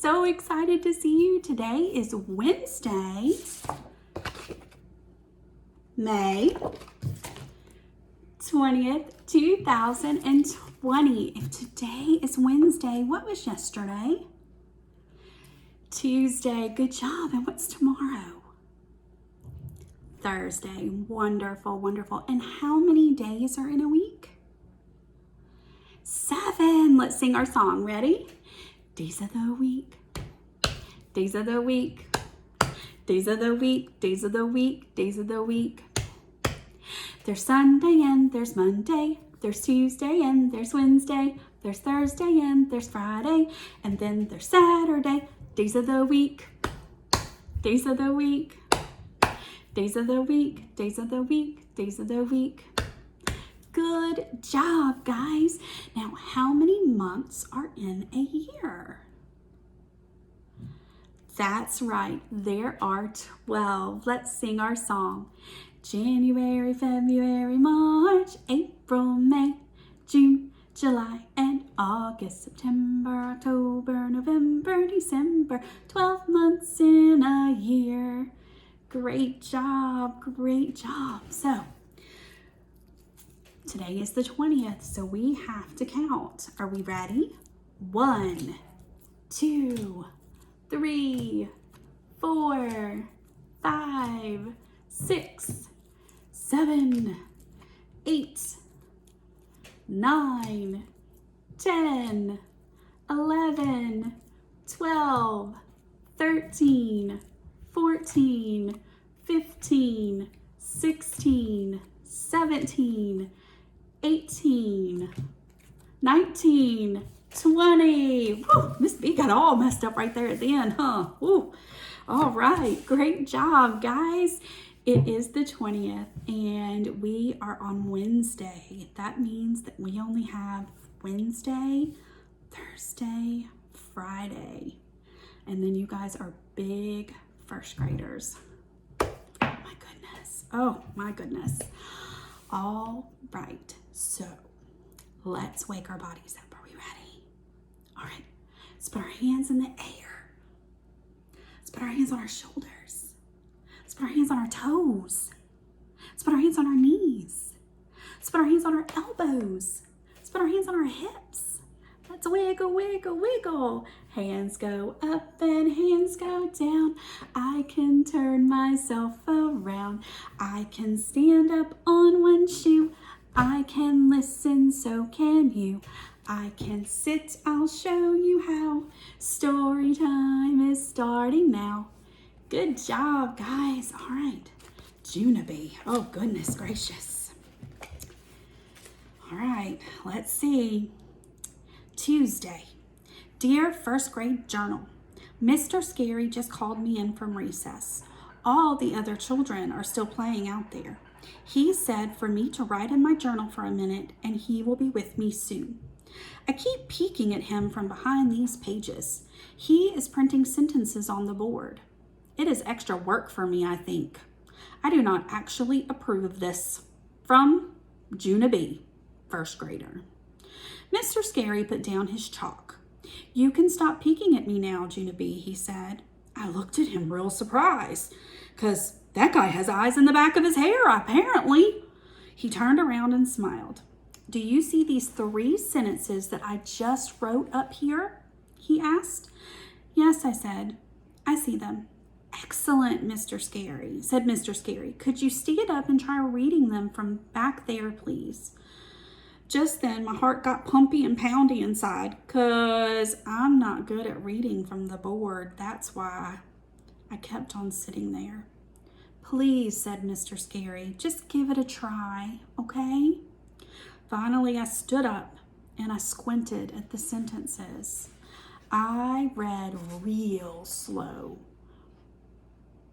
so excited to see you. Today is Wednesday, May 20th, 2020. If today is Wednesday, what was yesterday? Tuesday. Good job. And what's tomorrow? Thursday. Wonderful, wonderful. And how many days are in a week? 7. Let's sing our song. Ready? Days of the week. Days of the week. Days of the week. Days of the week. Days of the week. There's Sunday and there's Monday. There's Tuesday and there's Wednesday. There's Thursday and there's Friday. And then there's Saturday. Days of the week. Days of the week. Days of the week. Days of the week. Days of the week. Good job, guys. Now, how many months are in a year? That's right. There are 12. Let's sing our song. January, February, March, April, May, June, July, and August, September, October, November, December. 12 months in a year. Great job. Great job. So, today is the 20th, so we have to count. Are we ready? 1, 2, 3, 4, 5, 6, 7, 8, 9, 10, 11, 12, 13, 14, 15, 16, 17, 18, 19, 20. Woo, Miss B got all messed up right there at the end, huh? Woo. All right, great job, guys. It is the 20th and we are on Wednesday. That means that we only have Wednesday, Thursday, Friday. And then you guys are big first graders. Oh my goodness. Oh my goodness. All right, so let's wake our bodies up. Are we ready? All right, let's put our hands in the air. Let's put our hands on our shoulders. Let's put our hands on our toes. Let's put our hands on our knees. Let's put our hands on our elbows. Let's put our hands on our hips. Let's wiggle, wiggle, wiggle. Hands go up and hands go down. I can turn myself around. I can stand up on one shoe. I can listen, so can you. I can sit, I'll show you how. Story time is starting now. Good job, guys. All right, Junibee. Oh, goodness gracious. All right, let's see. Tuesday. Dear first grade journal, Mr. Scary just called me in from recess. All the other children are still playing out there. He said for me to write in my journal for a minute and he will be with me soon. I keep peeking at him from behind these pages. He is printing sentences on the board. It is extra work for me, I think. I do not actually approve of this. From Junibee, first grader. Mr. Scary put down his chalk. You can stop peeking at me now, Junibee, he said. I looked at him real surprised, because that guy has eyes in the back of his hair, apparently. He turned around and smiled. Do you see these 3 sentences that I just wrote up here? He asked. Yes, I said. I see them. Excellent, Mr. Scary, said Mr. Scary. Could you stand up and try reading them from back there, please? Just then, my heart got pumpy and poundy inside, 'cause I'm not good at reading from the board. That's why I kept on sitting there. Please, said Mr. Scary, just give it a try, okay? Finally, I stood up and I squinted at the sentences. I read real slow.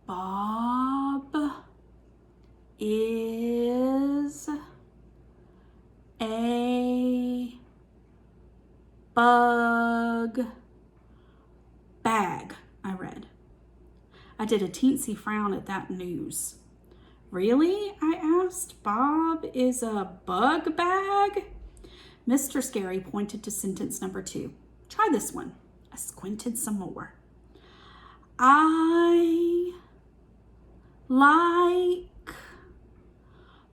Bob is a bug bag, I read. I did a teensy frown at that news. Really? I asked. Bob is a bug bag? Mr. Scary pointed to sentence number 2. Try this one. I squinted some more. I like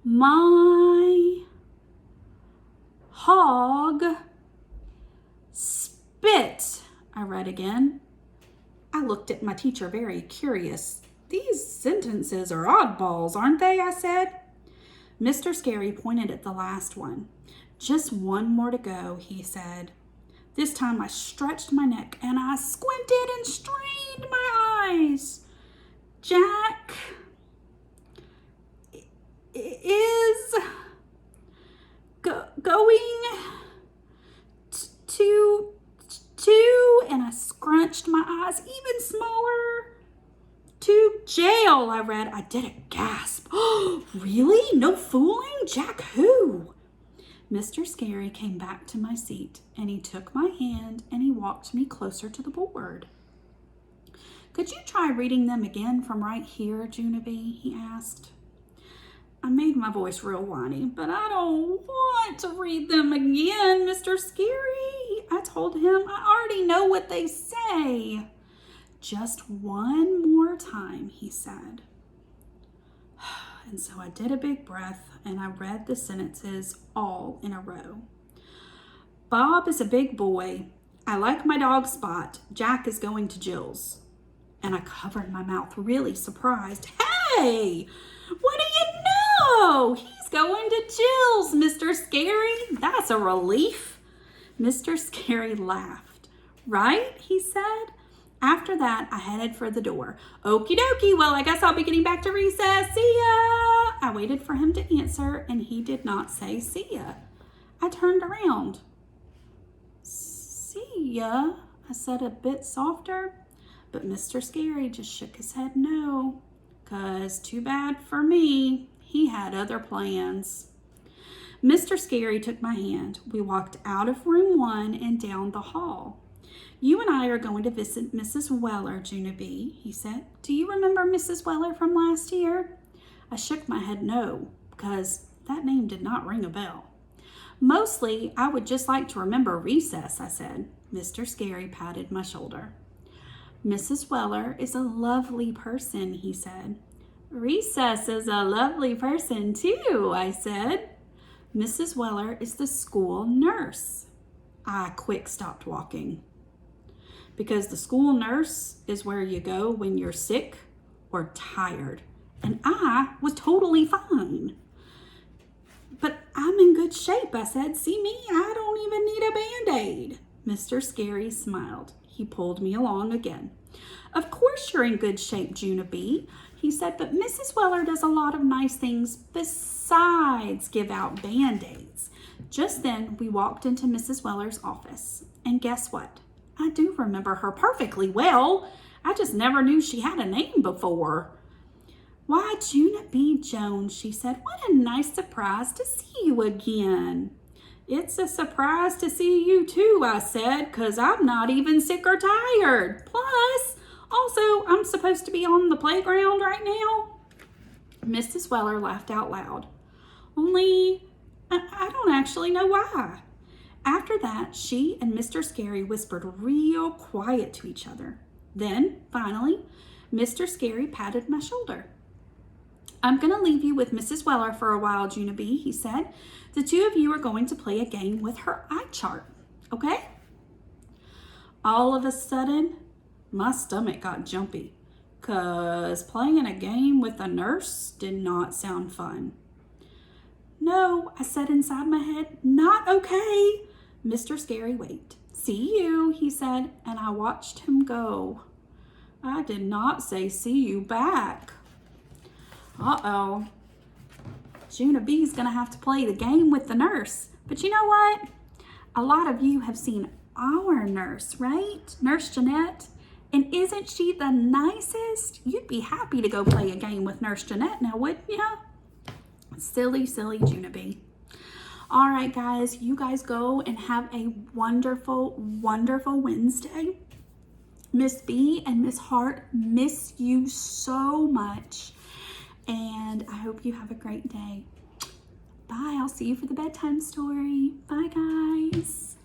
my hog spit, I read again. I looked at my teacher very curious. These sentences are oddballs, aren't they? I said. Mr. Scary pointed at the last one. Just one more to go, he said. This time I stretched my neck and I squinted and strained my eyes. Jack is going to, and I scrunched my eyes even smaller. To jail, I read. I did a gasp. Oh, really? No fooling? Jack who? Mr. Scary came back to my seat and he took my hand and he walked me closer to the board. Could you try reading them again from right here, Junibee? He asked. I made my voice real whiny, but I don't want to read them again, Mr. Scary. I told him I already know what they say. Just one more time, he said. And so I did a big breath and I read the sentences all in a row. Bob is a big boy. I like my dog Spot. Jack is going to Jill's. And I covered my mouth, really surprised. Hey, what do you know? He's going to Jill's, Mr. Scary. That's a relief. Mr. Scary laughed. Right, he said. After that, I headed for the door. Okie dokie, well, I guess I'll be getting back to recess. See ya. I waited for him to answer, and he did not say see ya. I turned around. See ya, I said a bit softer, but Mr. Scary just shook his head no, 'cause too bad for me, he had other plans. Mr. Scary took my hand. We walked out of room 1 and down the hall. You and I are going to visit Mrs. Weller, Junibee, he said. Do you remember Mrs. Weller from last year? I shook my head no, because that name did not ring a bell. Mostly, I would just like to remember recess, I said. Mr. Scary patted my shoulder. Mrs. Weller is a lovely person, he said. Recess is a lovely person too, I said. Mrs. Weller is the school nurse. I quick stopped walking. Because the school nurse is where you go when you're sick or tired. And I was totally fine. But I'm in good shape, I said. See me? I don't even need a Band-Aid. Mr. Scary smiled. He pulled me along again. Of course you're in good shape, Junibee, he said, but Mrs. Weller does a lot of nice things besides give out Band-Aids. Just then, we walked into Mrs. Weller's office. And guess what? I do remember her perfectly well. I just never knew she had a name before. Why, Junibee Jones, she said, what a nice surprise to see you again. It's a surprise to see you too, I said, 'cause I'm not even sick or tired. Plus, also, I'm supposed to be on the playground right now. Mrs. Weller laughed out loud. Only, I don't actually know why. After that, she and Mr. Scary whispered real quiet to each other. Then, finally, Mr. Scary patted my shoulder. I'm going to leave you with Mrs. Weller for a while, Junibee, he said. The two of you are going to play a game with her eye chart, okay? All of a sudden, my stomach got jumpy, 'cause playing a game with a nurse did not sound fun. No, I said inside my head, not okay. Mr. Scary waved. See you, he said, and I watched him go. I did not say see you back. Uh-oh. Junibee's gonna have to play the game with the nurse. But you know what? A lot of you have seen our nurse, right? Nurse Jeanette. And isn't she the nicest? You'd be happy to go play a game with Nurse Jeanette now, wouldn't you? Silly, silly Junibee. All right, guys, you guys go and have a wonderful, wonderful Wednesday. Miss B and Miss Hart miss you so much. And I hope you have a great day. Bye. I'll see you for the bedtime story. Bye, guys.